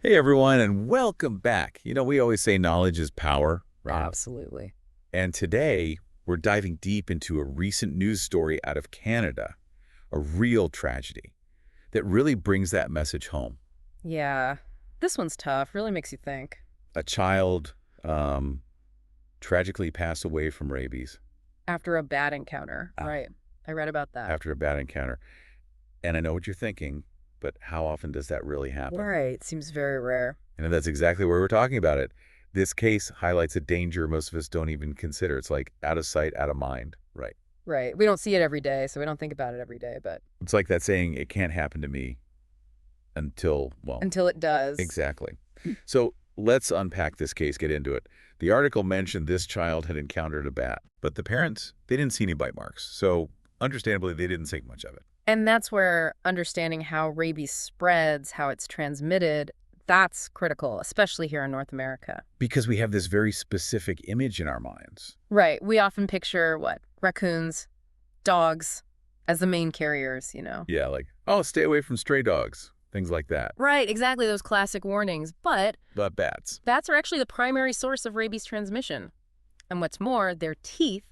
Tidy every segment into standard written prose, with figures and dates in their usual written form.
Hey, everyone, and welcome back. We always say knowledge is power, right? Absolutely. And today, we're diving deep into a recent news story out of Canada, a real tragedy that really brings that message home. Yeah. This one's tough. Really makes you think. A child tragically passed away from rabies After a bad encounter. ah, Right. I read about that. after a bad encounter. And I know what you're thinking, but how often does that really happen? Right. Seems very rare. And that's exactly where we're talking about it. This case highlights a danger most of us don't even consider. It's like out of sight, out of mind, right? Right. We don't see it every day, so we don't think about it every day, but It's like that saying, it can't happen to me until, well, until it does. exactly. So let's unpack this case, get into it. The article mentioned this child had encountered a bat, but the parents, they didn't see any bite marks. So understandably, they didn't think much of it. And that's where understanding how rabies spreads, how it's transmitted, that's critical, especially here in North America. Because we have this very specific image in our minds. Right. We often picture what? Raccoons, dogs as the main carriers. Yeah, like, oh, stay away from stray dogs, things like that. Right, exactly, those classic warnings. But But bats. bats are actually the primary source of rabies transmission. And what's more, their teeth,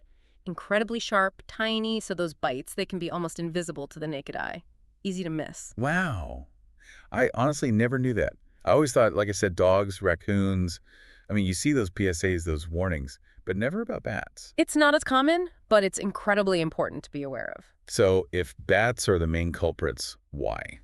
incredibly sharp, tiny, so those bites, they can be almost invisible to the naked eye. Easy to miss. Wow. I honestly never knew that. I always thought, like I said, dogs, raccoons. I mean, you see those PSAs, those warnings, but never about bats. It's not as common, but it's incredibly important to be aware of. So if bats are the main culprits, why?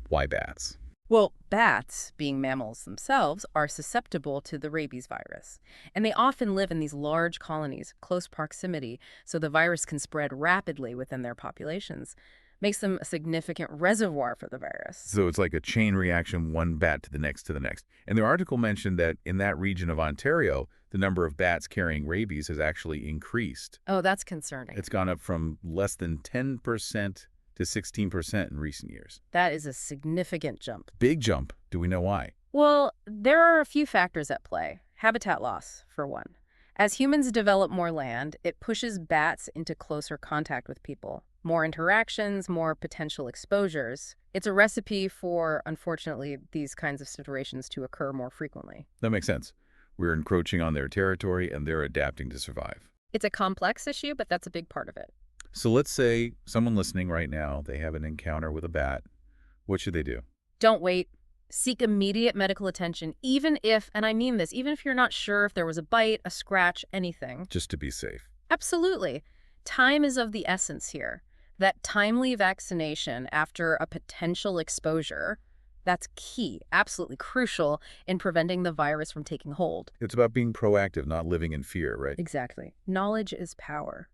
Why bats? Well, bats, being mammals themselves, are susceptible to the rabies virus. And they often live in these large colonies, close proximity, so the virus can spread rapidly within their populations. Makes them a significant reservoir for the virus. So it's like a chain reaction, one bat to the next to the next. And their article mentioned that in that region of Ontario, the number of bats carrying rabies has actually increased. Oh, that's concerning. It's gone up from less than 10% to 16% in recent years. That is a significant jump. Big jump. Do we know why? Well, there are a few factors at play. Habitat loss, for one. As humans develop more land, it pushes bats into closer contact with people. More interactions, more potential exposures. It's a recipe for, unfortunately, these kinds of situations to occur more frequently. That makes sense. We're encroaching on their territory and they're adapting to survive. It's a complex issue, but that's a big part of it. So let's say someone listening right now, they have an encounter with a bat. What should they do? Don't wait. Seek immediate medical attention, even if, and I mean this, even if you're not sure if there was a bite, a scratch, anything. Just to be safe. Absolutely. Time is of the essence here. That timely vaccination after a potential exposure, that's key, absolutely crucial in preventing the virus from taking hold. It's about being proactive, not living in fear, right? Exactly. Knowledge is power.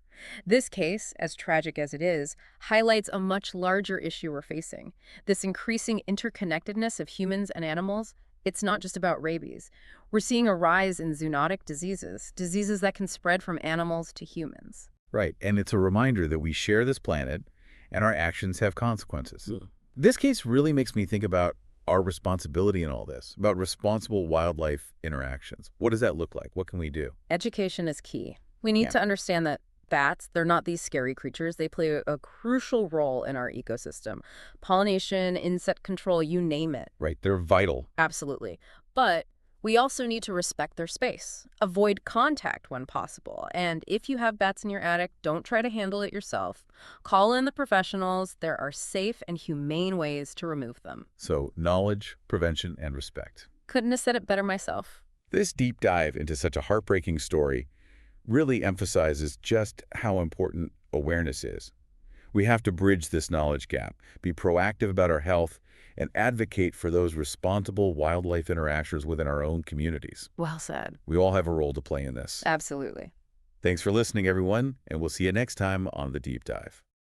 This case, as tragic as it is, highlights a much larger issue we're facing. This increasing interconnectedness of humans and animals. It's not just about rabies. We're seeing a rise in zoonotic diseases, diseases that can spread from animals to humans. Right. And it's a reminder that we share this planet and our actions have consequences. This case really makes me think about our responsibility in all this, about responsible wildlife interactions. What does that look like? What can we do? Education is key. We need to understand that bats, they're not these scary creatures. They play a crucial role in our ecosystem. Pollination, insect control, you name it. Right. They're vital. Absolutely. But we also need to respect their space. Avoid contact when possible. And if you have bats in your attic, don't try to handle it yourself. Call in the professionals. There are safe and humane ways to remove them. So knowledge, prevention, and respect. Couldn't have said it better myself. This deep dive into such a heartbreaking story really emphasizes just how important awareness is. We have to bridge this knowledge gap, be proactive about our health, and advocate for those responsible wildlife interactions within our own communities. Well said. We all have a role to play in this. Absolutely. Thanks for listening, everyone, and we'll see you next time on The Deep Dive.